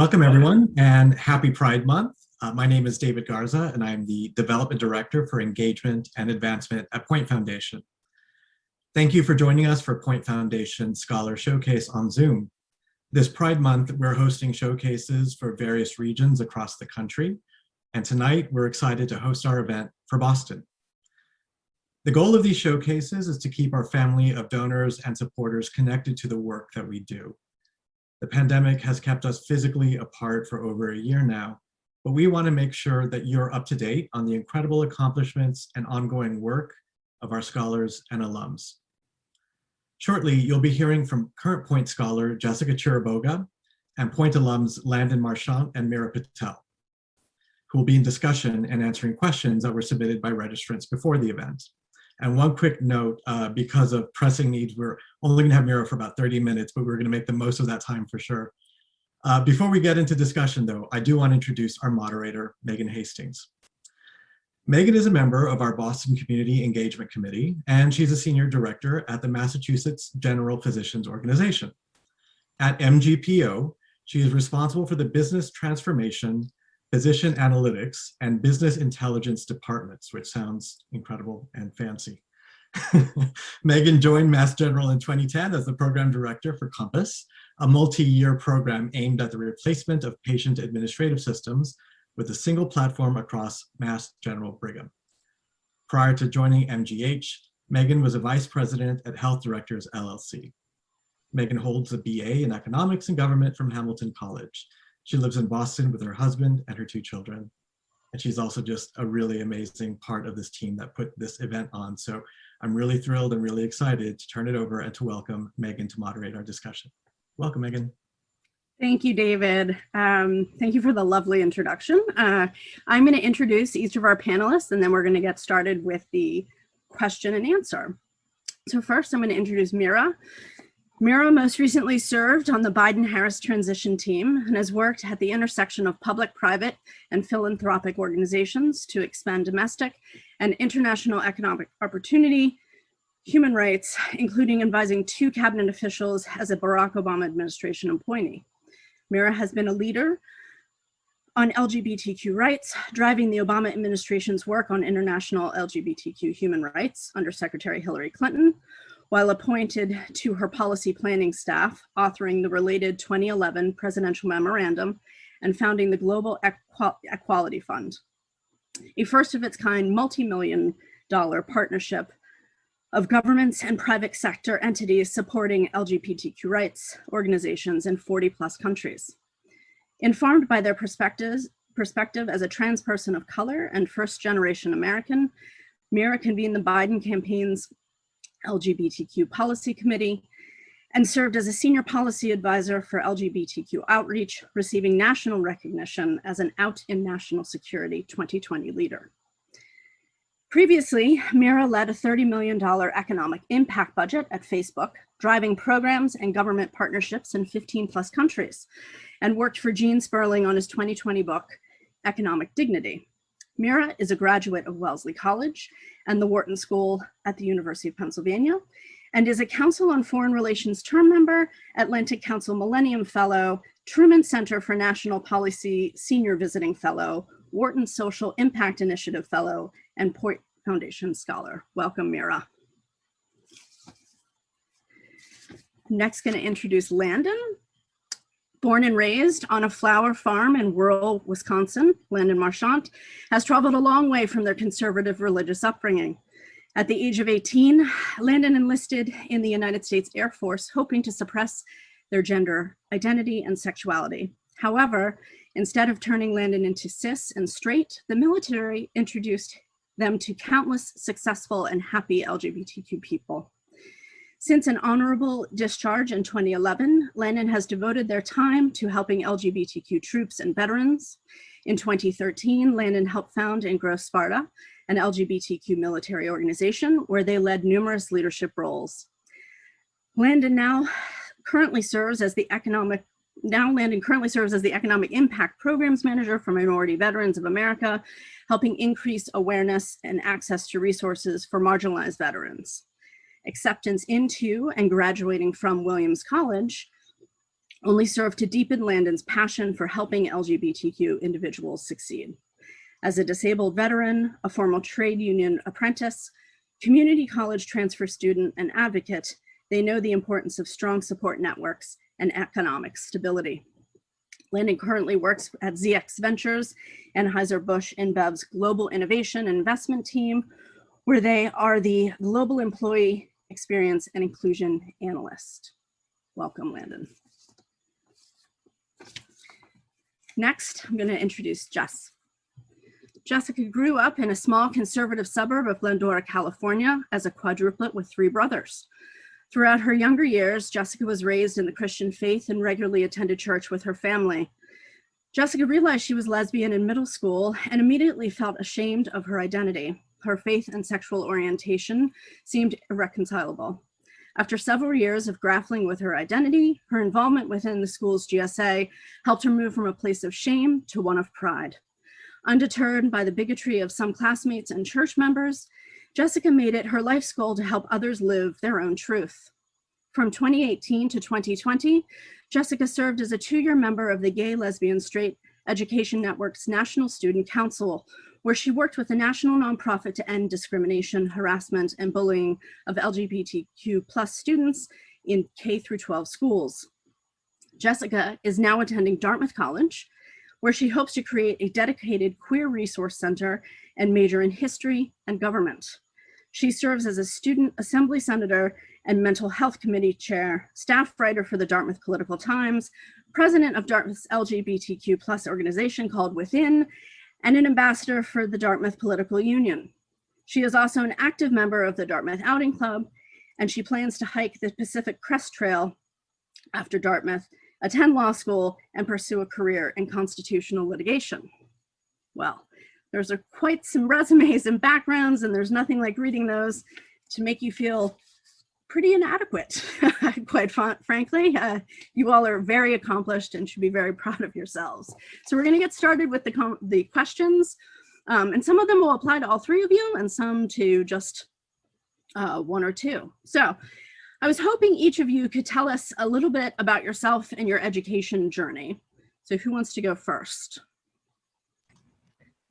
Welcome, everyone, and happy Pride Month. My name is David Garza, and I'm the Development Director for Engagement and Advancement at Point Foundation. Thank you for joining us for Point Foundation Scholar Showcase on Zoom. This Pride Month, we're hosting showcases for various regions across the country, and tonight we're excited to host our event for Boston. The goal of these showcases is to keep our family of donors and supporters connected to the work that we do. The pandemic has kept us physically apart for over a year now, but we want to make sure that you're up to date on the incredible accomplishments and ongoing work of our scholars and alums. Shortly, you'll be hearing from current Point scholar Jessica Chiriboga and Point alums Landon, Marchant, and Mira Patel, who will be in discussion and answering questions that were submitted by registrants before the event. And one quick note, because of pressing needs, we're only gonna have Mira for about 30 minutes, but we're gonna make the most of that time for sure. Before we get into discussion though, I do want to introduce our moderator, Megan Hastings. Megan is a member of our Boston Community Engagement Committee, and she's a senior director at the Massachusetts General Physicians Organization. At MGPO, she is responsible for the business transformation, physician analytics, and business intelligence departments, which sounds incredible and fancy. Megan joined Mass General in 2010 as the program director for Compass, a multi-year program aimed at the replacement of patient administrative systems with a single platform across Mass General Brigham. Prior to joining MGH, Megan was a vice president at Health Directors LLC. Megan holds a BA in economics and government from Hamilton College. She lives in Boston with her husband and her 2 children. And she's also just a really amazing part of this team that put this event on. So I'm really thrilled and really excited to turn it over and to welcome Megan to moderate our discussion. Welcome, Megan. Thank you, David. Thank you for the lovely introduction. I'm going to introduce each of our panelists, and then we're going to get started with the question and answer. So first, I'm going to introduce Mira. Mira most recently served on the Biden-Harris transition team and has worked at the intersection of public, private, and philanthropic organizations to expand domestic and international economic opportunity, human rights, including advising 2 cabinet officials as a Barack Obama administration appointee. Mira has been a leader on LGBTQ rights, driving the Obama administration's work on international LGBTQ human rights under Secretary Hillary Clinton, while appointed to her policy planning staff, authoring the related 2011 presidential memorandum and founding the Global Equality Fund, a first of its kind multi-million-dollar partnership of governments and private sector entities supporting LGBTQ rights organizations in 40+ countries. Informed by their perspective as a trans person of color and first-generation American, Mira convened the Biden campaign's LGBTQ Policy Committee and served as a senior policy advisor for LGBTQ outreach, receiving national recognition as an Out in National Security 2020 leader. Previously, Mira led a $30 million economic impact budget at Facebook, driving programs and government partnerships in 15+ countries, and worked for Gene Sperling on his 2020 book, Economic Dignity. Mira is a graduate of Wellesley College and the Wharton School at the University of Pennsylvania, and is a Council on Foreign Relations term member, Atlantic Council Millennium Fellow, Truman Center for National Policy Senior Visiting Fellow, Wharton Social Impact Initiative Fellow, and Point Foundation Scholar. Welcome, Mira. Next, going to introduce Landon. Born and raised on a flower farm in rural Wisconsin, Landon Marchant has traveled a long way from their conservative religious upbringing. At the age of 18, Landon enlisted in the United States Air Force, hoping to suppress their gender identity and sexuality. However, instead of turning Landon into cis and straight, the military introduced them to countless successful and happy LGBTQ people. Since an honorable discharge in 2011, Landon has devoted their time to helping LGBTQ troops and veterans. In 2013, Landon helped found and grow Sparta, an LGBTQ military organization where they led numerous leadership roles. Landon currently serves as the Economic Impact Programs Manager for Minority Veterans of America, helping increase awareness and access to resources for marginalized veterans. Acceptance into and graduating from Williams College, only serve to deepen Landon's passion for helping LGBTQ individuals succeed. As a disabled veteran, a formal trade union apprentice, community college transfer student, and advocate, they know the importance of strong support networks and economic stability. Landon currently works at ZX Ventures, Anheuser-Busch InBev's global innovation and investment team, where they are the global employee experience and inclusion analyst. Welcome, Landon. Next, I'm going to introduce Jess. Jessica grew up in a small conservative suburb of Glendora, California, as a quadruplet with 3 brothers. Throughout her younger years, Jessica was raised in the Christian faith and regularly attended church with her family. Jessica realized she was lesbian in middle school and immediately felt ashamed of her identity. Her faith and sexual orientation seemed irreconcilable. After several years of grappling with her identity, her involvement within the school's GSA helped her move from a place of shame to one of pride. Undeterred by the bigotry of some classmates and church members, Jessica made it her life's goal to help others live their own truth. From 2018 to 2020, Jessica served as a 2-year member of the Gay, Lesbian, Straight Education Network's National Student Council, where she worked with a national nonprofit to end discrimination, harassment, and bullying of LGBTQ+ students in K-12 schools. Jessica is now attending Dartmouth College, where she hopes to create a dedicated queer resource center and major in history and government. She serves as a student assembly senator and mental health committee chair, staff writer for the Dartmouth Political Times, president of Dartmouth's LGBTQ+ organization called Within, and an ambassador for the Dartmouth Political Union. She is also an active member of the Dartmouth Outing Club, and she plans to hike the Pacific Crest Trail after Dartmouth, attend law school, and pursue a career in constitutional litigation. Well, there's quite some resumes and backgrounds, and there's nothing like reading those to make you feel pretty inadequate, quite frankly. You all are very accomplished and should be very proud of yourselves. So we're going to get started with the questions, and some of them will apply to all 3 of you and some to just 1 or 2. So I was hoping each of you could tell us a little bit about yourself and your education journey. So who wants to go first?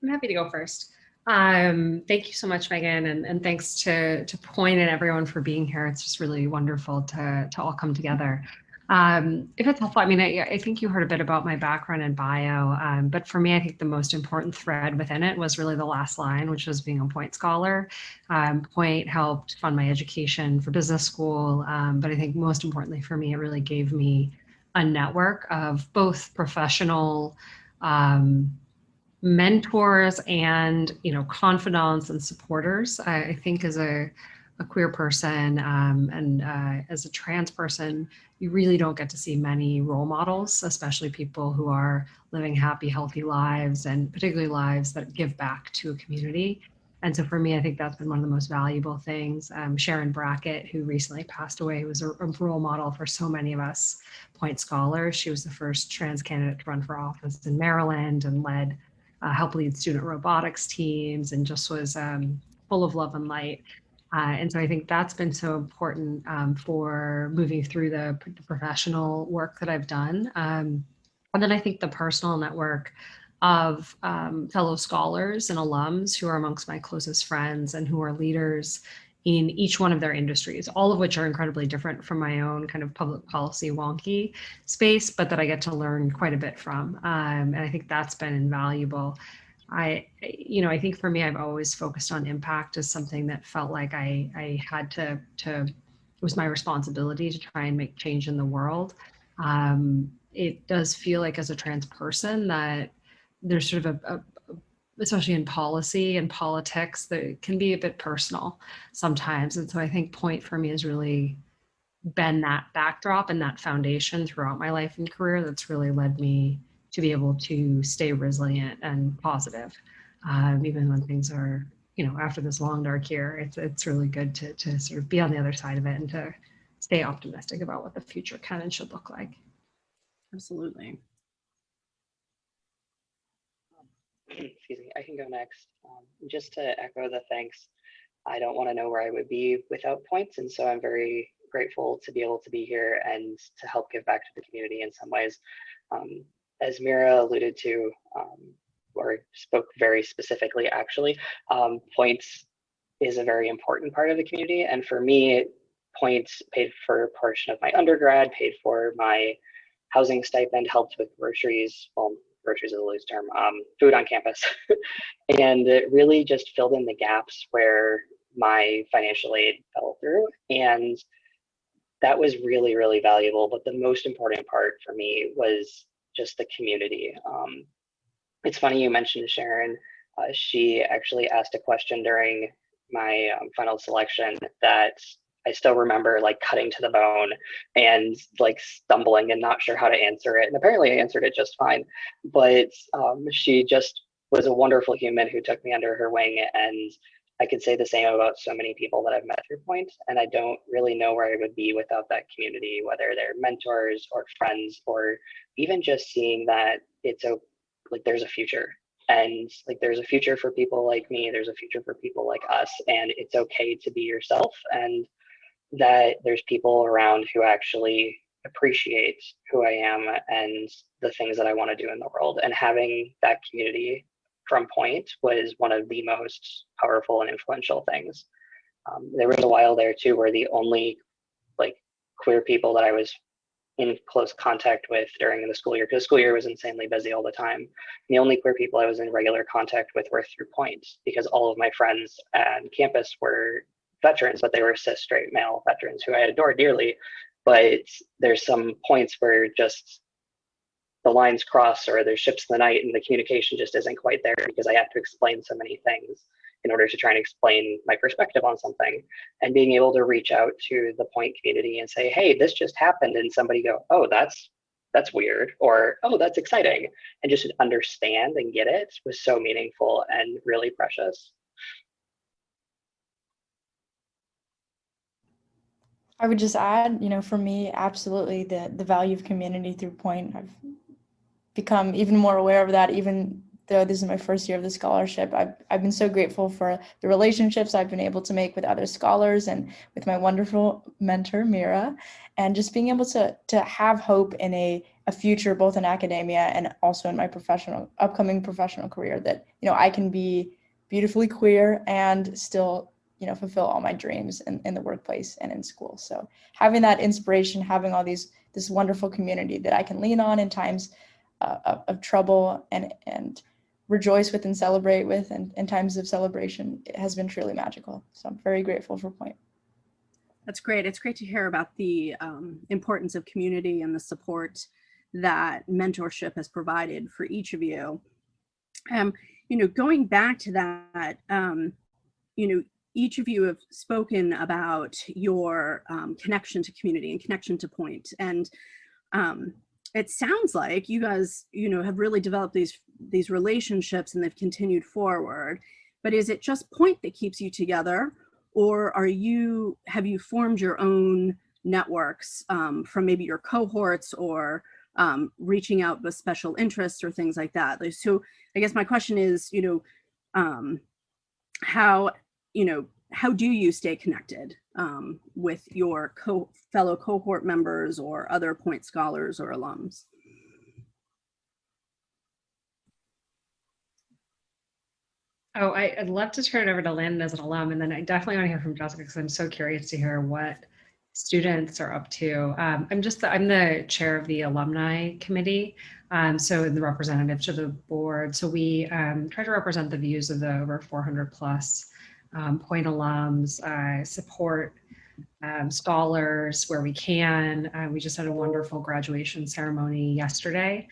I'm happy to go first. Thank you so much, Megan, and thanks to Point and everyone for being here. It's just really wonderful to all come together. If it's helpful, I mean, I think you heard a bit about my background and bio, but for me, I think the most important thread within it was really the last line, which was being a Point Scholar. Point helped fund my education for business school, but I think most importantly for me, it really gave me a network of both professional mentors and confidants and supporters. I think as a queer person and as a trans person, you really don't get to see many role models, especially people who are living happy, healthy lives, and particularly lives that give back to a community. And so for me, I think that's been one of the most valuable things. Sharon Brackett, who recently passed away, was a role model for so many of us Point Scholars. She was the first trans candidate to run for office in Maryland and helped lead student robotics teams, and just was full of love and light. And so I think that's been so important for moving through the professional work that I've done. And then I think the personal network of fellow scholars and alums who are amongst my closest friends and who are leaders in each one of their industries, all of which are incredibly different from my own kind of public policy wonky space, but that I get to learn quite a bit from. And I think that's been invaluable. I think for me, I've always focused on impact as something that felt like I had to it was my responsibility to try and make change in the world. It does feel like as a trans person that there's sort of especially in policy and politics, that it can be a bit personal sometimes. And so I think Point for me has really been that backdrop and that foundation throughout my life and career that's really led me to be able to stay resilient and positive, even when things are, after this long dark year. It's really good to sort of be on the other side of it and to stay optimistic about what the future can and should look like. Absolutely. Excuse me, I can go next. Just to echo the thanks, I don't want to know where I would be without Points, and so I'm very grateful to be able to be here and to help give back to the community in some ways. As Mira alluded to, or spoke very specifically actually, points is a very important part of the community. And for me, points paid for a portion of my undergrad, paid for my housing stipend, helped with groceries, well, groceries is a loose term, food on campus. And it really just filled in the gaps where my financial aid fell through. And that was really, really valuable. But the most important part for me was just the community. It's funny you mentioned Sharon. She actually asked a question during my final selection that I still remember like cutting to the bone and like stumbling and not sure how to answer it. And apparently I answered it just fine. But she just was a wonderful human who took me under her wing. And I could say the same about so many people that I've met through Point. And I don't really know where I would be without that community, whether they're mentors or friends, or even just seeing that it's like there's a future. And like there's a future for people like me, there's a future for people like us, and it's okay to be yourself, and that there's people around who actually appreciate who I am and the things that I want to do in the world. And having that community from Point was one of the most powerful and influential things. There was a while there too where the only like queer people that I was in close contact with during the school year, because the school year was insanely busy all the time. And the only queer people I was in regular contact with were through Point, because all of my friends on campus were veterans, but they were cis straight male veterans who I adored dearly. But there's some points where just the lines cross, or there's ships in the night and the communication just isn't quite there, because I have to explain so many things in order to try and explain my perspective on something. And being able to reach out to the Point community and say, hey, this just happened, and somebody go, oh, that's weird, or oh, that's exciting, and just understand and get it was so meaningful and really precious. I would just add, for me, absolutely the value of community through Point. I've become even more aware of that, even though this is my first year of the scholarship. I've been so grateful for the relationships I've been able to make with other scholars and with my wonderful mentor, Mira, and just being able to have hope in a future, both in academia and also in my upcoming professional career, that, I can be beautifully queer and still, fulfill all my dreams in the workplace and in school. So having that inspiration, having all this wonderful community that I can lean on in times of trouble and rejoice with and celebrate with, and in times of celebration, it has been truly magical. So I'm very grateful for Point. That's great. It's great to hear about the importance of community and the support that mentorship has provided for each of you. Going back to that, each of you have spoken about your connection to community and connection to Point. And it sounds like you guys, have really developed these relationships and they've continued forward. But is it just Point that keeps you together, or have you formed your own networks from maybe your cohorts, or reaching out with special interests or things like that? So I guess my question is, how do you stay connected with your fellow cohort members or other Point scholars or alums? Oh, I'd love to turn it over to Landon as an alum, and then I definitely want to hear from Jessica, because I'm so curious to hear what students are up to. I'm the chair of the alumni committee, so the representative to the board. So we try to represent the views of the over 400 plus Point alums, support scholars where we can. We just had a wonderful graduation ceremony yesterday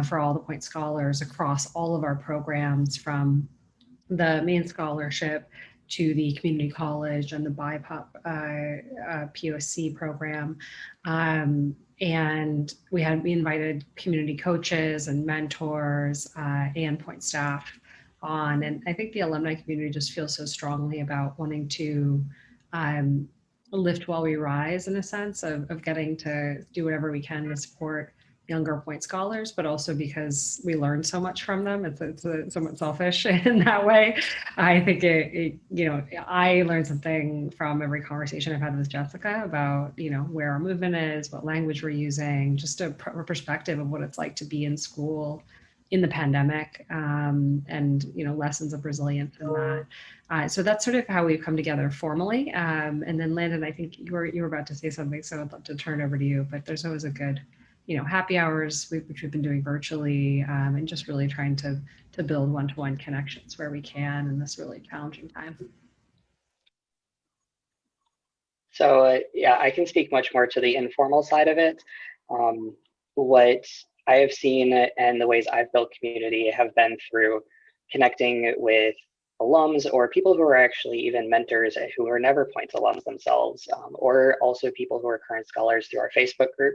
for all the Point scholars across all of our programs, from the main scholarship to the community college and the BIPOC POC program. And we invited community coaches and mentors and Point staff on. And I think the alumni community just feels so strongly about wanting to lift while we rise, in a sense of getting to do whatever we can to support younger point scholars, but also because we learn so much from them. It's somewhat selfish in that way. I think I learned something from every conversation I've had with Jessica about, where our movement is, what language we're using, just a perspective of what it's like to be in school in the pandemic, and lessons of resilience in that. So that's sort of how we've come together formally. And then Landon, I think you were about to say something, so I'd love to turn it over to you. But there's always a good, happy hours, which we've been doing virtually, and just really trying to build one-to-one connections where we can in this really challenging time. So yeah, I can speak much more to the informal side of it. What I have seen and the ways I've built community have been through connecting with alums or people who are actually even mentors who are never points alums themselves, or also people who are current scholars through our Facebook group,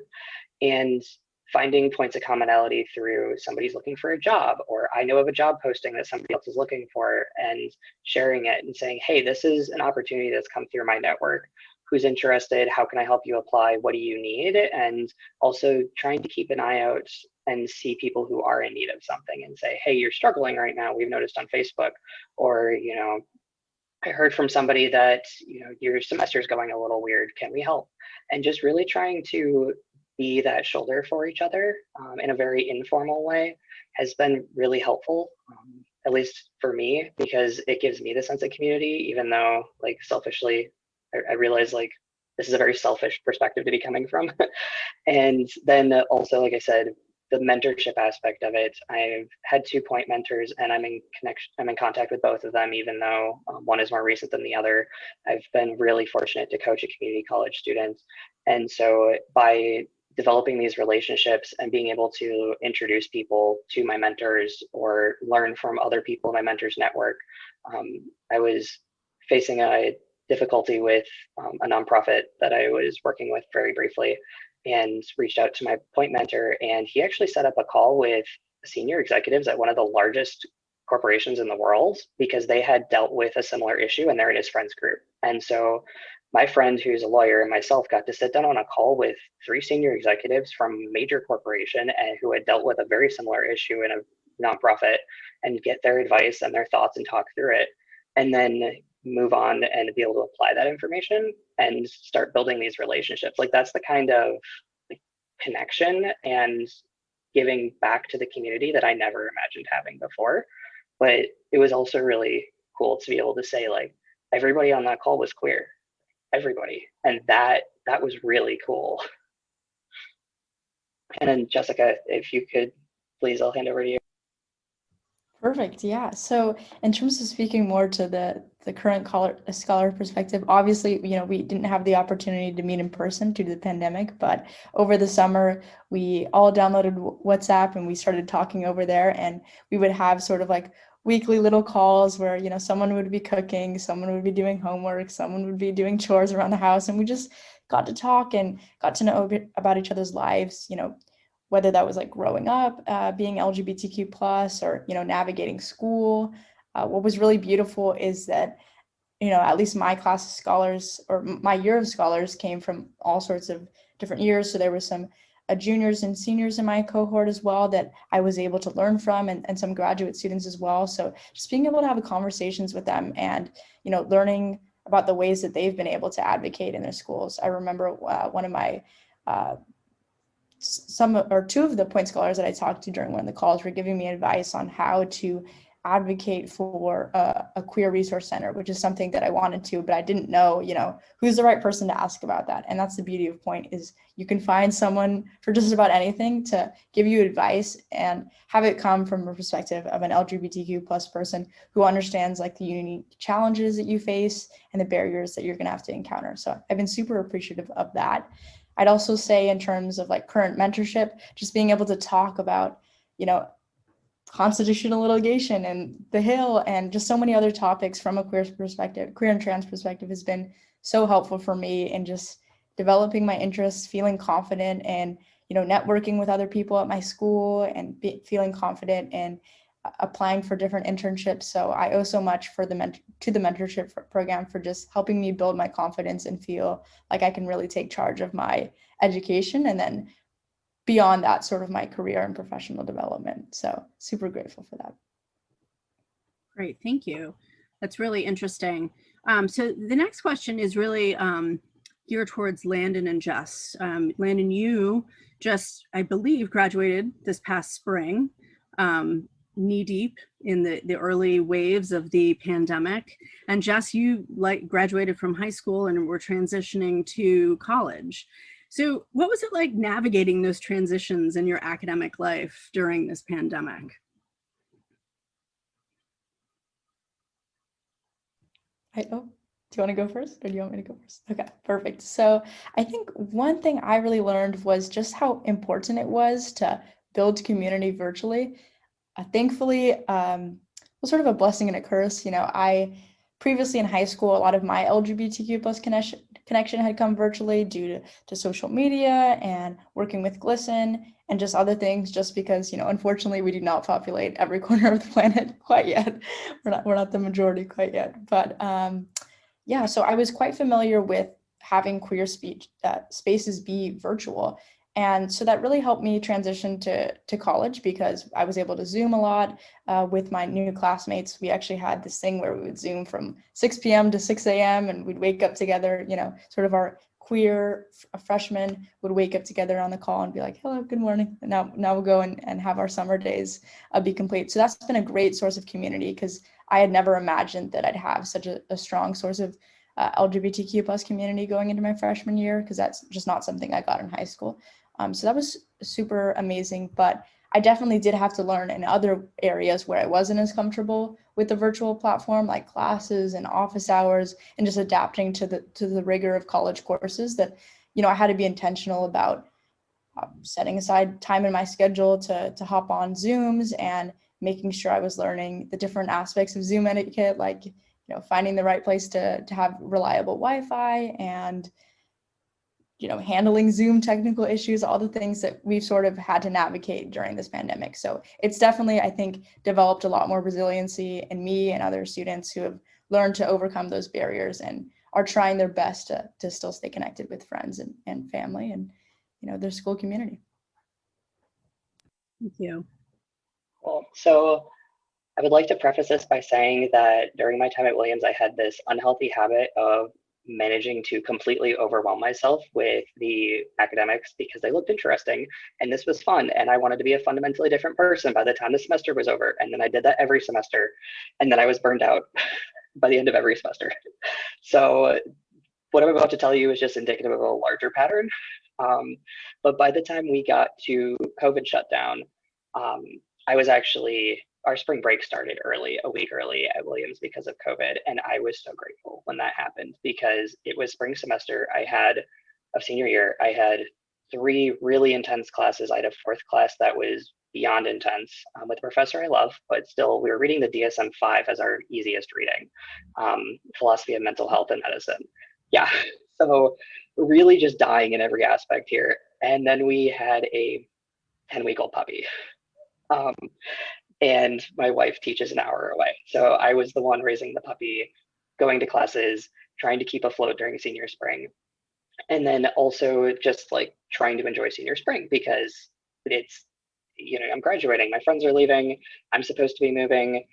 and finding points of commonality through somebody's looking for a job, or I know of a job posting that somebody else is looking for, and sharing it and saying, hey, this is an opportunity that's come through my network. Who's interested? How can I help you apply? What do you need? And also trying to keep an eye out and see people who are in need of something and say, hey, you're struggling right now. We've noticed on Facebook, or, I heard from somebody that, your semester is going a little weird. Can we help? And just really trying to be that shoulder for each other in a very informal way has been really helpful, at least for me, because it gives me the sense of community, even though like selfishly, I realize like this is a very selfish perspective to be coming from. And then also, like I said, the mentorship aspect of it. I've had 2 point mentors, and I'm in contact with both of them, even though one is more recent than the other. I've been really fortunate to coach a community college student. And so by developing these relationships and being able to introduce people to my mentors or learn from other people in my mentors network, I was facing a difficulty with a nonprofit that I was working with very briefly, and reached out to my point mentor, and he actually set up a call with senior executives at one of the largest corporations in the world because they had dealt with a similar issue, and they're in his friends group. And so my friend, who's a lawyer, and myself got to sit down on a call with 3 senior executives from a major corporation and who had dealt with a very similar issue in a nonprofit, and get their advice and their thoughts and talk through it, and then move on and be able to apply that information and start building these relationships. Like that's the kind of like, connection and giving back to the community that I never imagined having before. But it was also really cool to be able to say like everybody on that call was queer, everybody, and that was really cool. And then Jessica, if you could please, I'll hand over to you. Perfect. Yeah. So in terms of speaking more to the current scholar perspective, obviously, we didn't have the opportunity to meet in person due to the pandemic, but over the summer, we all downloaded WhatsApp and we started talking over there, and we would have sort of like weekly little calls where, someone would be cooking, someone would be doing homework, someone would be doing chores around the house, and we just got to talk and got to know a bit about each other's lives, whether that was like growing up, being LGBTQ plus, or, navigating school. What was really beautiful is that, at least my class of scholars, or my year of scholars, came from all sorts of different years. So there were some juniors and seniors in my cohort as well that I was able to learn from, and some graduate students as well. So just being able to have conversations with them and, learning about the ways that they've been able to advocate in their schools. I remember one of my two of the point scholars that I talked to during one of the calls were giving me advice on how to advocate for a queer resource center, which is something that I wanted to, but I didn't know, who's the right person to ask about that. And that's the beauty of Point, is you can find someone for just about anything to give you advice and have it come from a perspective of an LGBTQ plus person who understands like the unique challenges that you face and the barriers that you're going to have to encounter. So I've been super appreciative of that. I'd also say in terms of like current mentorship, just being able to talk about, constitutional litigation and the Hill and just so many other topics from a queer and trans perspective has been so helpful for me in just developing my interests, feeling confident, and, networking with other people at my school, and feeling confident in applying for different internships. So I owe so much to the mentorship program for just helping me build my confidence and feel like I can really take charge of my education, and then beyond that sort of my career and professional development. So super grateful for that. Great, thank you. That's really interesting. So the next question is really geared towards Landon and Jess. Landon, you just, I believe, graduated this past spring, knee deep in the early waves of the pandemic. And Jess, you graduated from high school and were transitioning to college. So what was it like navigating those transitions in your academic life during this pandemic? Do you want to go first or do you want me to go first? Okay, perfect. So I think one thing I really learned was just how important it was to build community virtually. Thankfully, it was sort of a blessing and a curse. I previously in high school, a lot of my LGBTQ plus connection had come virtually due to social media and working with GLSEN and just other things, just because, unfortunately, we do not populate every corner of the planet quite yet. We're not the majority quite yet. But yeah, so I was quite familiar with having queer spaces be virtual. And so that really helped me transition to college because I was able to Zoom a lot with my new classmates. We actually had this thing where we would Zoom from 6 p.m. to 6 a.m. and we'd wake up together, sort of our queer freshmen would wake up together on the call and be like, hello, good morning. And now we'll go and have our summer days be complete. So that's been a great source of community because I had never imagined that I'd have such a strong source of LGBTQ plus community going into my freshman year, because that's just not something I got in high school. So that was super amazing, but I definitely did have to learn in other areas where I wasn't as comfortable with the virtual platform, like classes and office hours, and just adapting to the rigor of college courses that, I had to be intentional about setting aside time in my schedule to hop on Zooms and making sure I was learning the different aspects of Zoom etiquette, like, finding the right place to have reliable Wi-Fi and handling Zoom technical issues, all the things that we've sort of had to navigate during this pandemic. So it's definitely, I think, developed a lot more resiliency in me and other students who have learned to overcome those barriers and are trying their best to still stay connected with friends and family and, their school community. Thank you. Cool. So I would like to preface this by saying that during my time at Williams, I had this unhealthy habit of managing to completely overwhelm myself with the academics because they looked interesting and this was fun and I wanted to be a fundamentally different person by the time the semester was over. And then I did that every semester and then I was burned out by the end of every semester. So what I'm about to tell you is just indicative of a larger pattern. But by the time we got to COVID shutdown, our spring break started early, a week early at Williams because of COVID. And I was so grateful when that happened because it was spring semester. Of senior year, I had 3 really intense classes. I had a 4th class that was beyond intense with a professor I love, but still we were reading the DSM-5 as our easiest reading, philosophy of mental health and medicine. Yeah, so really just dying in every aspect here. And then we had a 10-week-old puppy. And my wife teaches an hour away. So I was the one raising the puppy, going to classes, trying to keep afloat during senior spring. And then also just like trying to enjoy senior spring because it's, I'm graduating, my friends are leaving, I'm supposed to be moving.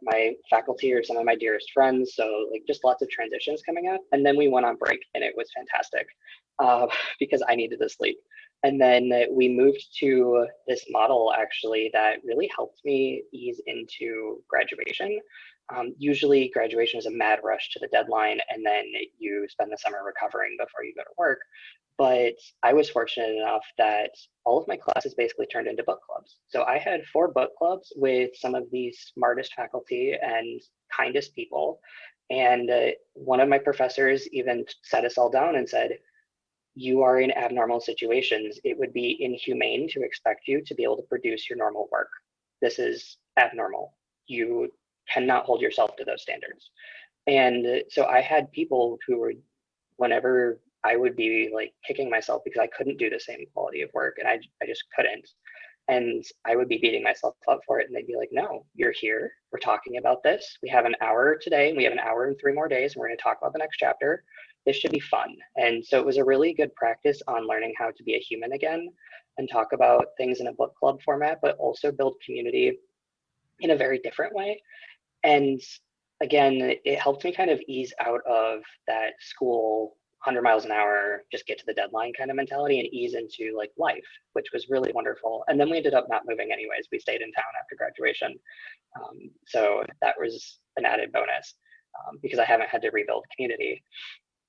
My faculty are some of my dearest friends. So like just lots of transitions coming up. And then we went on break and it was fantastic because I needed to sleep. And then we moved to this model actually that really helped me ease into graduation. Usually graduation is a mad rush to the deadline and then you spend the summer recovering before you go to work. But I was fortunate enough that all of my classes basically turned into book clubs. So I had 4 book clubs with some of the smartest faculty and kindest people. And one of my professors even sat us all down and said, you are in abnormal situations. It would be inhumane to expect you to be able to produce your normal work. This is abnormal. You cannot hold yourself to those standards. And so I had people who were, whenever I would be like kicking myself because I couldn't do the same quality of work and I just couldn't. And I would be beating myself up for it. And they'd be like, no, you're here. We're talking about this. We have an hour today and we have an hour and 3 more days. And we're going to talk about the next chapter. This should be fun. And so it was a really good practice on learning how to be a human again. and talk about things in a book club format, but also build community in a very different way. And again, it helped me kind of ease out of that school 100 miles an hour, just get to the deadline kind of mentality, and ease into like life, which was really wonderful. And then we ended up not moving anyways. We stayed in town after graduation. So that was an added bonus because I haven't had to rebuild community.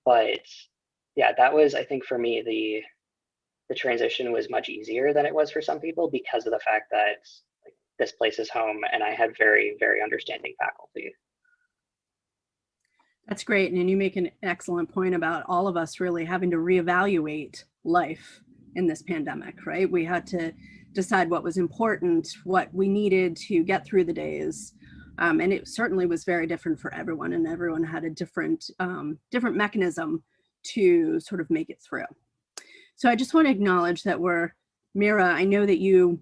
But yeah, that was, I think for me, the transition was much easier than it was for some people because of the fact that like, this place is home and I had very, very understanding faculty. That's great. And you make an excellent point about all of us really having to reevaluate life in this pandemic, right? We had to decide what was important, what we needed to get through the days. And it certainly was very different for everyone, and everyone had a different mechanism to sort of make it through. So I just want to acknowledge that Mira, I know that you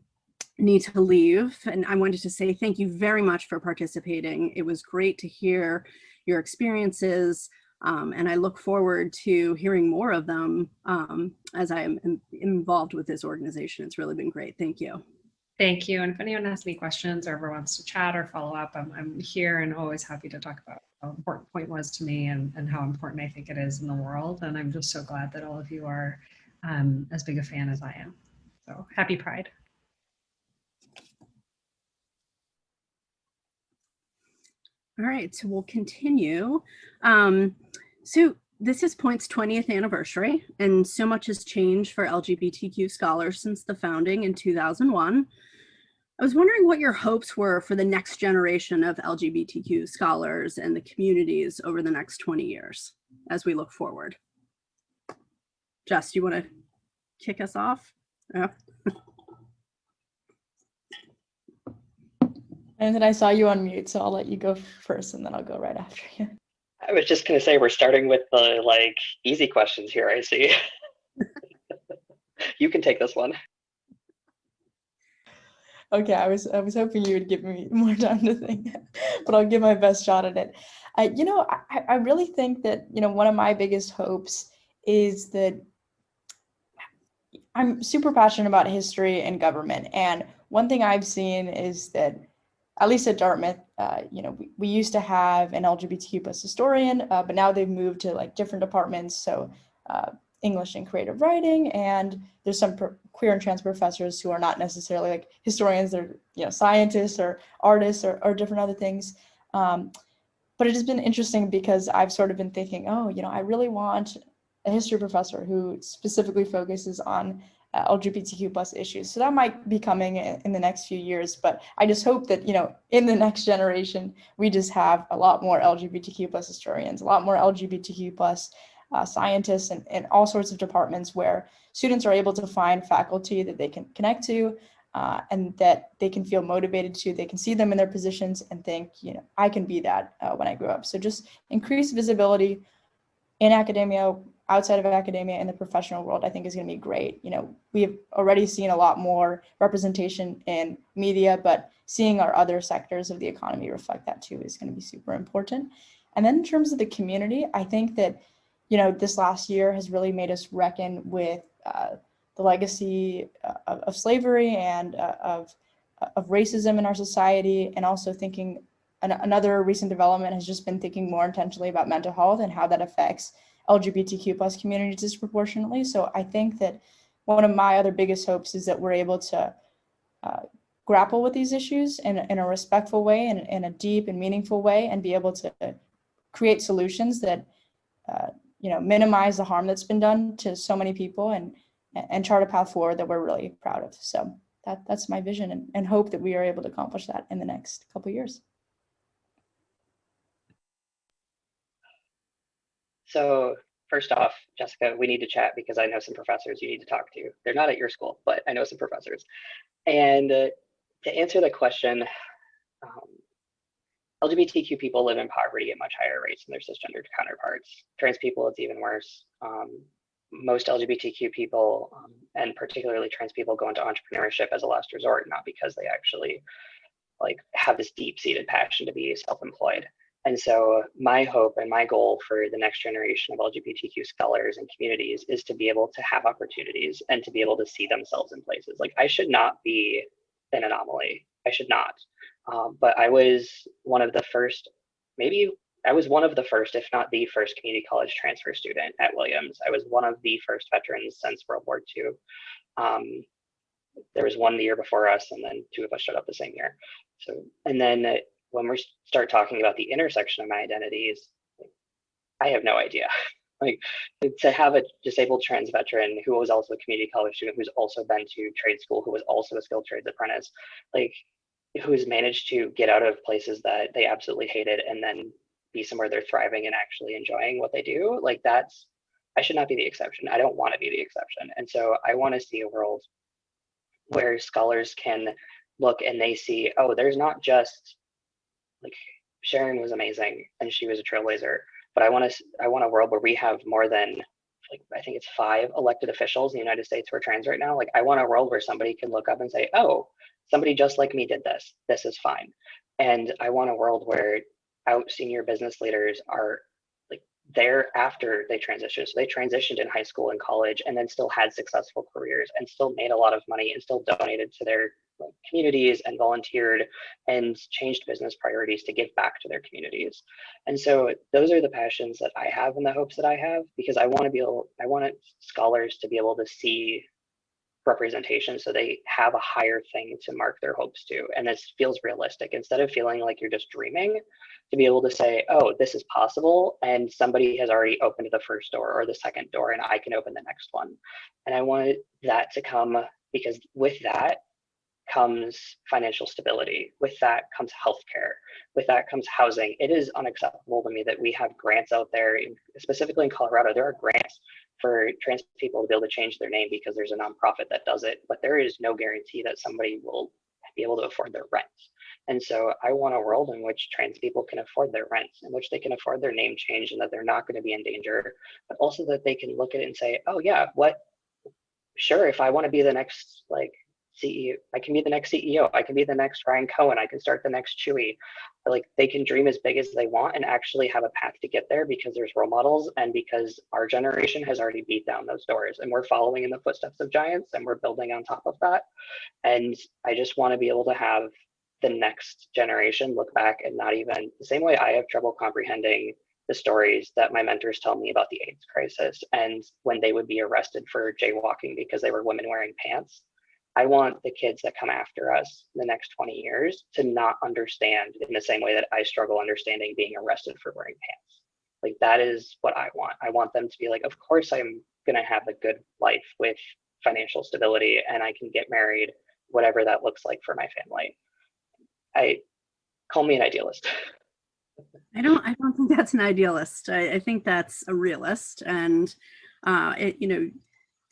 need to leave, and I wanted to say thank you very much for participating. It was great to hear your experiences, and I look forward to hearing more of them as I am involved with this organization. It's really been great. Thank you. Thank you. And if anyone has any questions or ever wants to chat or follow up, I'm here and always happy to talk about how important point was to me and how important I think it is in the world. And I'm just so glad that all of you are as big a fan as I am. So happy Pride. All right, so we'll continue. So this is Point's 20th anniversary, and so much has changed for LGBTQ Scholars since the founding in 2001. I was wondering what your hopes were for the next generation of LGBTQ scholars and the communities over the next 20 years as we look forward. Jess, you want to kick us off? Yeah. And then I saw you on mute, so I'll let you go first and then I'll go right after you. I was just going to say, we're starting with the like easy questions here, I see. You can take this one. Okay, I was hoping you would give me more time to think, but I'll give my best shot at it. I really think that, one of my biggest hopes is that I'm super passionate about history and government. And one thing I've seen is that, at least at Dartmouth, we used to have an LGBTQ plus historian, but now they've moved to like different departments. So English and creative writing, and there's some queer and trans professors who are not necessarily like historians, they're scientists or artists or different other things. But it has been interesting because I've sort of been thinking, I really want a history professor who specifically focuses on LGBTQ plus issues. So that might be coming in the next few years, but I just hope that, in the next generation, we just have a lot more LGBTQ plus historians, a lot more LGBTQ plus scientists and all sorts of departments where students are able to find faculty that they can connect to and that they can feel motivated to. They can see them in their positions and think, I can be that when I grow up. So just increased visibility in academia, outside of academia, in the professional world, I think is going to be great. We have already seen a lot more representation in media, but seeing our other sectors of the economy reflect that too is going to be super important. And then in terms of the community, I think that this last year has really made us reckon with the legacy of slavery and of racism in our society, and also thinking another recent development has just been thinking more intentionally about mental health and how that affects LGBTQ plus communities disproportionately. So I think that one of my other biggest hopes is that we're able to grapple with these issues in a respectful way and in a deep and meaningful way, and be able to create solutions that minimize the harm that's been done to so many people and chart a path forward that we're really proud of. So that's my vision and hope that we are able to accomplish that in the next couple of years. So first off, Jessica, we need to chat because I know some professors you need to talk to. They're not at your school, but I know some professors. And to answer the question, LGBTQ people live in poverty at much higher rates than their cisgendered counterparts. Trans people, it's even worse. Most LGBTQ people, and particularly trans people, go into entrepreneurship as a last resort, not because they actually have this deep-seated passion to be self-employed. And And so my hope and my goal for the next generation of LGBTQ scholars and communities is to be able to have opportunities and to be able to see themselves in places. Like, I should not be an anomaly. I should not. But I was one of the first, maybe I was one of the first, if not the first, community college transfer student at Williams. I was one of the first veterans since World War II. There was one the year before us, and then two of us showed up the same year. So, and then when we start talking about the intersection of my identities, I have no idea. Like, to have a disabled trans veteran who was also a community college student, who's also been to trade school, who was also a skilled trades apprentice, like, who's managed to get out of places that they absolutely hated and then be somewhere they're thriving and actually enjoying what they do, like, that's, I should not be the exception. I don't want to be the exception. And so I want to see a world where scholars can look and they see, oh, there's not just, like, Sharon was amazing and she was a trailblazer, but I want a world where we have more than, like, I think it's 5 elected officials in the United States who are trans right now. Like, I want a world where somebody can look up and say, oh, somebody just like me did this. This is fine. And I want a world where our senior business leaders are, like, there after they transitioned. So they transitioned in high school and college and then still had successful careers and still made a lot of money and still donated to their communities and volunteered and changed business priorities to give back to their communities. And so those are the passions that I have and the hopes that I have, because I want scholars to be able to see representation so they have a higher thing to mark their hopes to. And this feels realistic instead of feeling like you're just dreaming, to be able to say, oh, this is possible, and somebody has already opened the first door or the second door and I can open the next one. And I wanted that to come, because with that comes financial stability. With that comes healthcare. With that comes housing. It is unacceptable to me that we have grants out there, specifically in Colorado. There are grants for trans people to be able to change their name because there's a nonprofit that does it, but there is no guarantee that somebody will be able to afford their rent. And so I want a world in which trans people can afford their rent, in which they can afford their name change and that they're not going to be in danger, but also that they can look at it and say, oh yeah, sure, if I want to be the next, like, CEO, I can be the next CEO, I can be the next Ryan Cohen, I can start the next Chewy. Like, they can dream as big as they want and actually have a path to get there because there's role models and because our generation has already beat down those doors and we're following in the footsteps of giants and we're building on top of that. And I just want to be able to have the next generation look back and not even, the same way I have trouble comprehending the stories that my mentors tell me about the AIDS crisis and when they would be arrested for jaywalking because they were women wearing pants. I want the kids that come after us in the next 20 years to not understand in the same way that I struggle understanding being arrested for wearing pants. Like, that is what I want. I want them to be like, of course I'm going to have a good life with financial stability and I can get married, whatever that looks like for my family. Call me an idealist. I don't think that's an idealist. I think that's a realist. And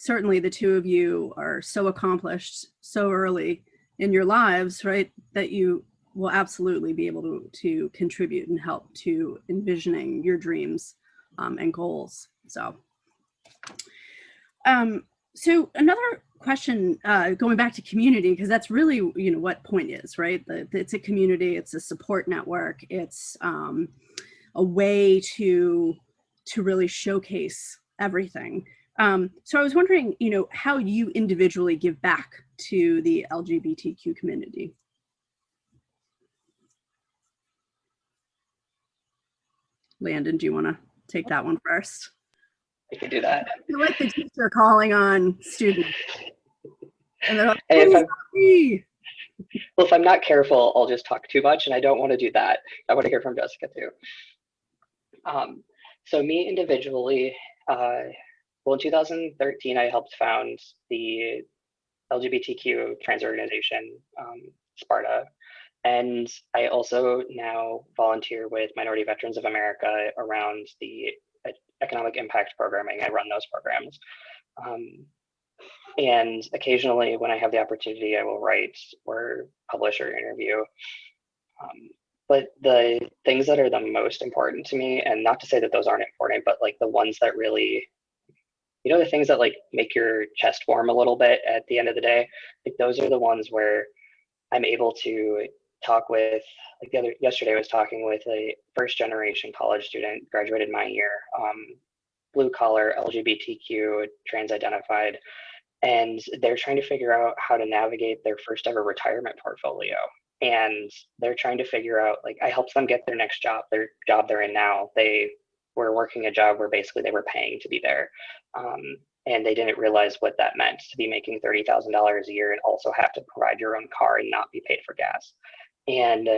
certainly the two of you are so accomplished so early in your lives, right, that you will absolutely be able to contribute and help to envisioning your dreams and goals. So another question, going back to community, because that's really, what Point is, right? It's a community, it's a support network, it's a way to really showcase everything. So I was wondering, how you individually give back to the LGBTQ community. Landon, do you want to take that one first? I can do that. I feel like the teacher calling on students. And they're like, well, if I'm not careful, I'll just talk too much, and I don't want to do that. I want to hear from Jessica too. So me individually, well, in 2013, I helped found the LGBTQ trans organization, Sparta. And I also now volunteer with Minority Veterans of America around the economic impact programming. I run those programs. And occasionally when I have the opportunity, I will write or publish or interview. But the things that are the most important to me, and not to say that those aren't important, but like the ones that really, the things that like make your chest warm a little bit at the end of the day, like those are the ones where I'm able to talk with, like yesterday I was talking with a first generation college student, graduated my year, blue collar, LGBTQ, trans identified, and they're trying to figure out how to navigate their first ever retirement portfolio. And they're trying to figure out, like, I helped them get their next job, their job they're in now. They were working a job where basically they were paying to be there. And they didn't realize what that meant to be making $30,000 a year and also have to provide your own car and not be paid for gas. And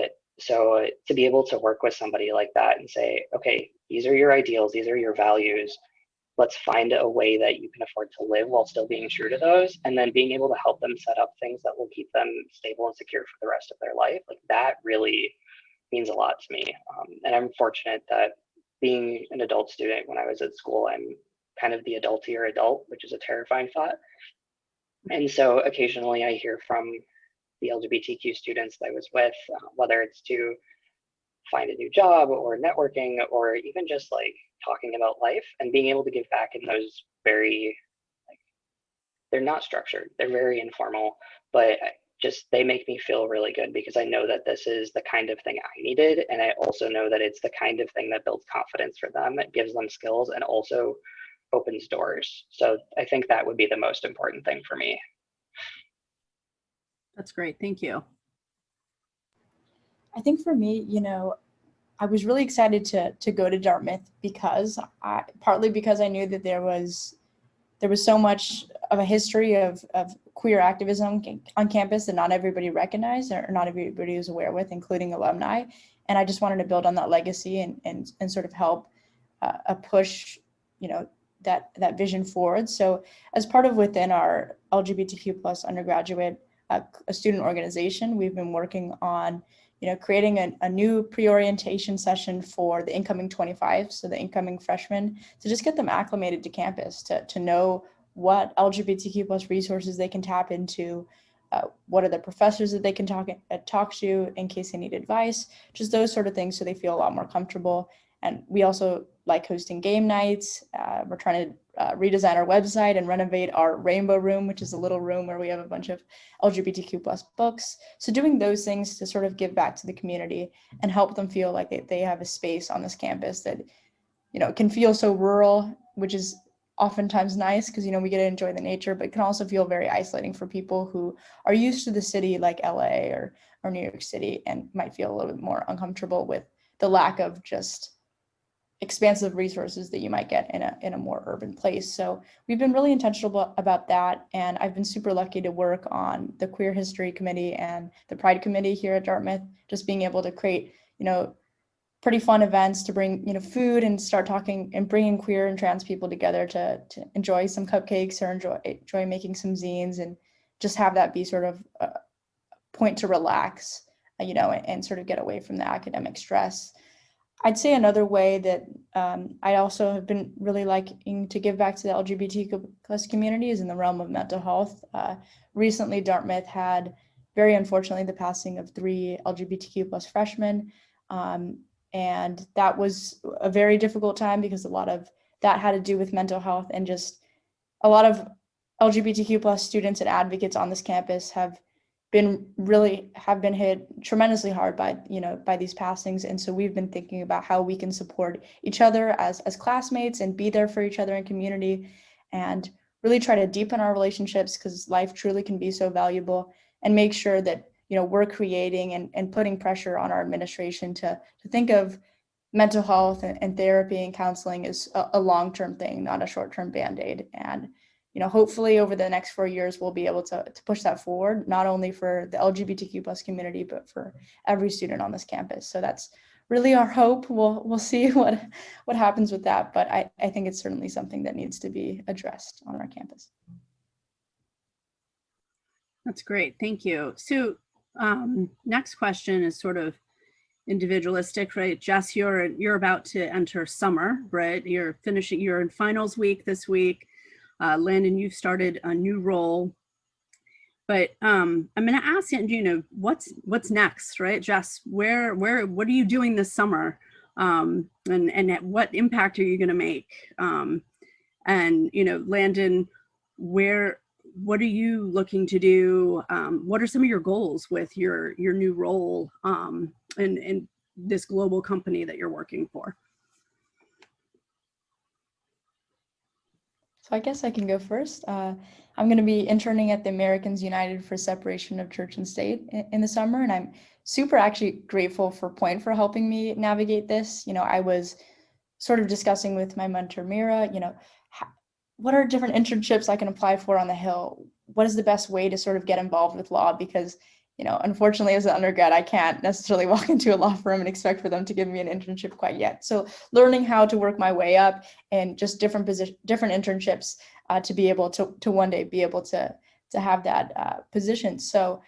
so to be able to work with somebody like that and say, okay, these are your ideals, these are your values, let's find a way that you can afford to live while still being true to those, and then being able to help them set up things that will keep them stable and secure for the rest of their life. Like, that really means a lot to me. And I'm fortunate that being an adult student when I was at school, I'm kind of the adultier adult, which is a terrifying thought. And so occasionally I hear from the LGBTQ students that I was with, whether it's to find a new job or networking or even just like talking about life and being able to give back in those very, like, they're not structured, they're very informal, but just they make me feel really good because I know that this is the kind of thing I needed. And I also know that it's the kind of thing that builds confidence for them. It gives them skills and also opens doors. So I think that would be the most important thing for me. That's great. Thank you. I think for me, I was really excited to go to Dartmouth partly because I knew that there was so much of a history of queer activism on campus that not everybody recognized or not everybody was aware with, including alumni. And I just wanted to build on that legacy and sort of help push, that vision forward. So as part of within our LGBTQ plus undergraduate a student organization, we've been working on creating a new pre-orientation session for the incoming 25, so the incoming freshmen, to just get them acclimated to campus, to know what LGBTQ plus resources they can tap into, what are the professors that they can talk to in case they need advice, just those sort of things, so they feel a lot more comfortable. And we also like hosting game nights. We're trying to redesign our website and renovate our rainbow room, which is a little room where we have a bunch of LGBTQ plus books. So doing those things to sort of give back to the community and help them feel like they have a space on this campus that, can feel so rural, which is oftentimes nice because, we get to enjoy the nature, but can also feel very isolating for people who are used to the city like LA or New York City and might feel a little bit more uncomfortable with the lack of just expansive resources that you might get in a more urban place. So we've been really intentional about that. And I've been super lucky to work on the Queer History Committee and the Pride Committee here at Dartmouth, just being able to create, pretty fun events to bring, food and start talking and bringing queer and trans people together to enjoy some cupcakes or enjoy making some zines and just have that be sort of a point to relax, and sort of get away from the academic stress. I'd say another way that I also have been really liking to give back to the LGBTQ plus community is in the realm of mental health. Recently, Dartmouth had, very unfortunately, the passing of 3 LGBTQ plus freshmen. And that was a very difficult time because a lot of that had to do with mental health, and just a lot of LGBTQ plus students and advocates on this campus have been hit tremendously hard by these passings. And so we've been thinking about how we can support each other as classmates and be there for each other in community and really try to deepen our relationships, because life truly can be so valuable, and make sure that we're creating and putting pressure on our administration to think of mental health and therapy and counseling as a long-term thing, not a short-term Band-Aid. And hopefully over the next 4 years, we'll be able to push that forward, not only for the LGBTQ plus community, but for every student on this campus. So that's really our hope. We'll see what happens with that, but I think it's certainly something that needs to be addressed on our campus. That's great. Thank you. So next question is sort of individualistic, right? Jess, you're about to enter summer, right? You're in finals week this week. Landon, you've started a new role, but I'm going to ask you, what's next, right? Jess, what are you doing this summer? And what impact are you going to make? And Landon, what are you looking to do? What are some of your goals with your new role in this global company that you're working for? So I guess I can go first. I'm going to be interning at the Americans United for Separation of Church and State in the summer, and I'm super actually grateful for Point for helping me navigate this. I was sort of discussing with my mentor, Mira, what are different internships I can apply for on the Hill? What is the best way to sort of get involved with law? Because, unfortunately, as an undergrad, I can't necessarily walk into a law firm and expect for them to give me an internship quite yet. So learning how to work my way up and just different internships to be able to one day be able to have that position. So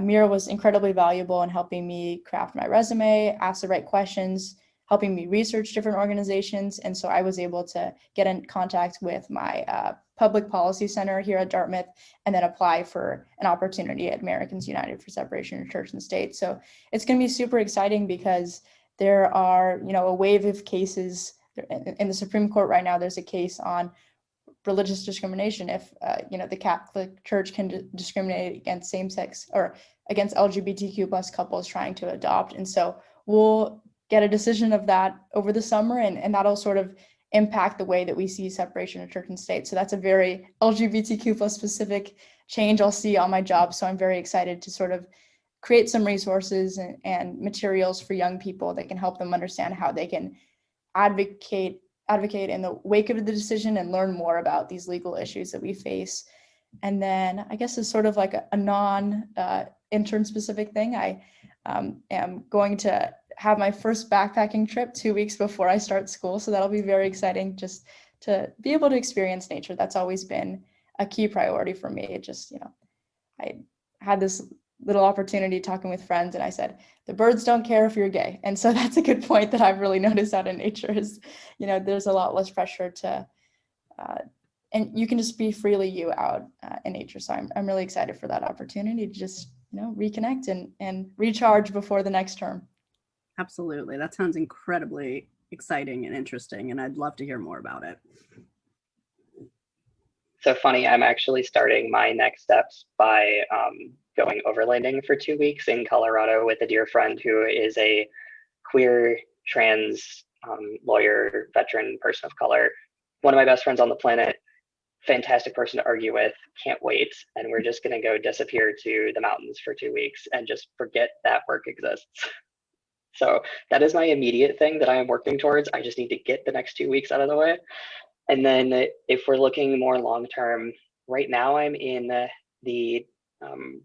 Mira was incredibly valuable in helping me craft my resume, ask the right questions, helping me research different organizations. And so I was able to get in contact with my public policy center here at Dartmouth and then apply for an opportunity at Americans United for Separation of Church and State. So it's going to be super exciting because there are, a wave of cases in the Supreme Court right now. There's a case on religious discrimination if, the Catholic Church can discriminate against same-sex or against LGBTQ plus couples trying to adopt. And so we'll get a decision of that over the summer, and that'll sort of impact the way that we see separation of church and state. So that's a very LGBTQ plus specific change I'll see on my job. So I'm very excited to sort of create some resources and materials for young people that can help them understand how they can advocate in the wake of the decision and learn more about these legal issues that we face. And then I guess it's sort of like a non-intern specific thing. I am going to have my first backpacking trip 2 weeks before I start school. So that'll be very exciting just to be able to experience nature. That's always been a key priority for me. It just, I had this little opportunity talking with friends and I said, the birds don't care if you're gay. And so that's a good point that I've really noticed out in nature is, there's a lot less pressure to, and you can just be freely you out in nature. So I'm really excited for that opportunity to just, reconnect and recharge before the next term. Absolutely. That sounds incredibly exciting and interesting, and I'd love to hear more about it. So funny, I'm actually starting my next steps by going overlanding for 2 weeks in Colorado with a dear friend who is a queer, trans lawyer, veteran person of color, one of my best friends on the planet, fantastic person to argue with, can't wait. And we're just gonna go disappear to the mountains for 2 weeks and just forget that work exists. So that is my immediate thing that I am working towards. I just need to get the next 2 weeks out of the way. And then if we're looking more long-term, right now I'm in the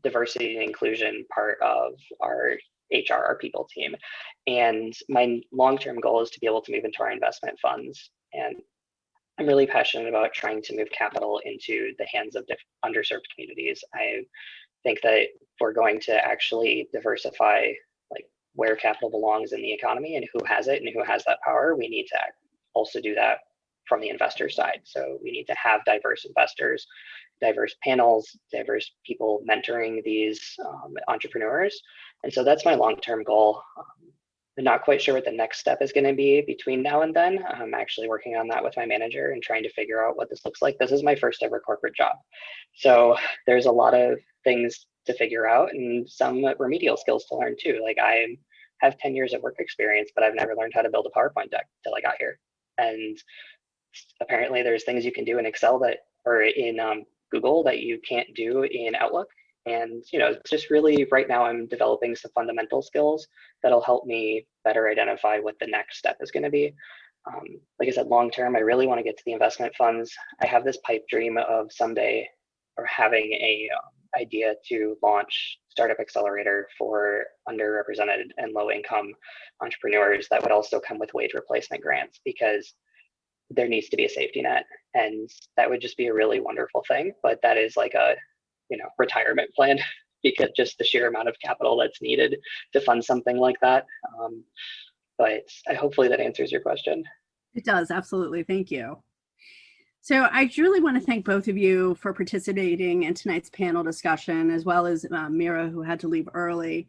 diversity and inclusion part of our HR, our people team. And my long-term goal is to be able to move into our investment funds. And I'm really passionate about trying to move capital into the hands of underserved communities. I think that if we're going to actually diversify where capital belongs in the economy and who has it and who has that power, we need to also do that from the investor side. So we need to have diverse investors, diverse panels, diverse people mentoring these entrepreneurs. And so that's my long-term goal. I'm not quite sure what the next step is going to be between now and then. I'm actually working on that with my manager and trying to figure out what this looks like. This is my first ever corporate job. So there's a lot of things to figure out and some remedial skills to learn too. Like I have 10 years of work experience, but I've never learned how to build a PowerPoint deck till I got here. And apparently there's things you can do in Excel or in Google that you can't do in Outlook. And it's just really right now I'm developing some fundamental skills that'll help me better identify what the next step is going to be. Like I said, long term, I really want to get to the investment funds. I have this pipe dream of someday or having a idea to launch startup accelerator for underrepresented and low income entrepreneurs that would also come with wage replacement grants, because there needs to be a safety net, and that would just be a really wonderful thing. But that is like a retirement plan because just the sheer amount of capital that's needed to fund something like that. But hopefully that answers your question. It does, absolutely. Thank you. So I really want to thank both of you for participating in tonight's panel discussion, as well as Mira, who had to leave early.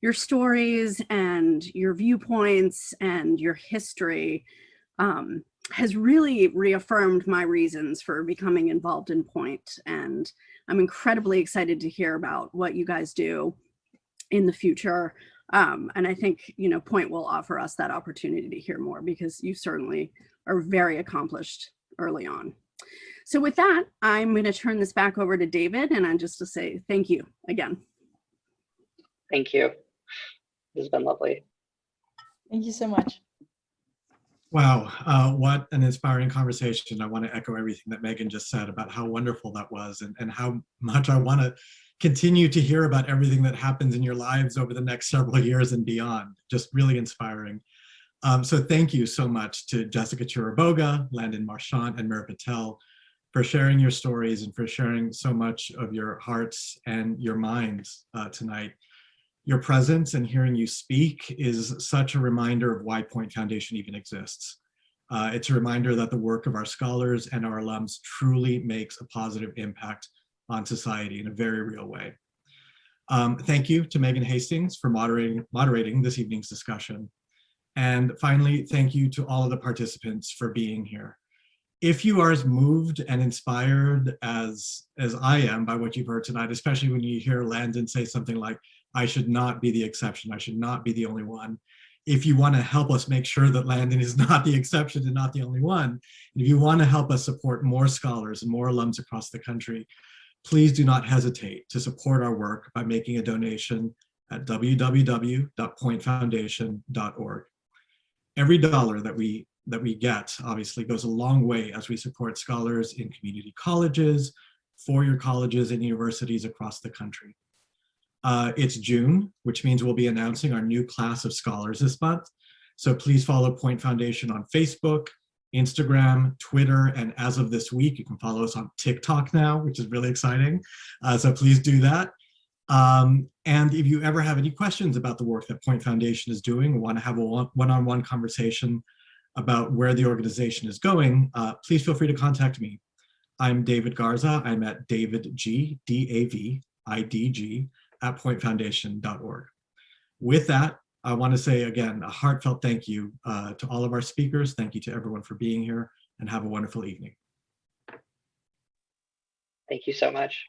Your stories and your viewpoints and your history has really reaffirmed my reasons for becoming involved in Point. And I'm incredibly excited to hear about what you guys do in the future. And I think, Point will offer us that opportunity to hear more, because you certainly are very accomplished early on. So with that, I'm going to turn this back over to David, and I'm just to say thank you again. Thank you. This has been lovely. Thank you so much. Wow, what an inspiring conversation. I want to echo everything that Megan just said about how wonderful that was, and how much I want to continue to hear about everything that happens in your lives over the next several years and beyond. Just really inspiring. So thank you so much to Jessica Chiriboga, Landon, Marchant, and Mira Patel for sharing your stories and for sharing so much of your hearts and your minds tonight. Your presence and hearing you speak is such a reminder of why Point Foundation even exists. It's a reminder that the work of our scholars and our alums truly makes a positive impact on society in a very real way. Thank you to Megan Hastings for moderating this evening's discussion. And finally, thank you to all of the participants for being here. If you are as moved and inspired as I am by what you've heard tonight, especially when you hear Landon say something like, I should not be the exception, I should not be the only one. If you want to help us make sure that Landon is not the exception and not the only one, if you want to help us support more scholars and more alums across the country, please do not hesitate to support our work by making a donation at www.pointfoundation.org. Every dollar that we get obviously goes a long way as we support scholars in community colleges, four-year colleges, and universities across the country. It's June, which means we'll be announcing our new class of scholars this month. So please follow Point Foundation on Facebook, Instagram, Twitter, and as of this week, you can follow us on TikTok now, which is really exciting. So please do that. And if you ever have any questions about the work that Point Foundation is doing, or want to have a one-on-one conversation about where the organization is going, please feel free to contact me. I'm David Garza. I'm at davidg, D-A-V-I-D-G, at pointfoundation.org. With that, I want to say again, a heartfelt thank you to all of our speakers. Thank you to everyone for being here, and have a wonderful evening. Thank you so much.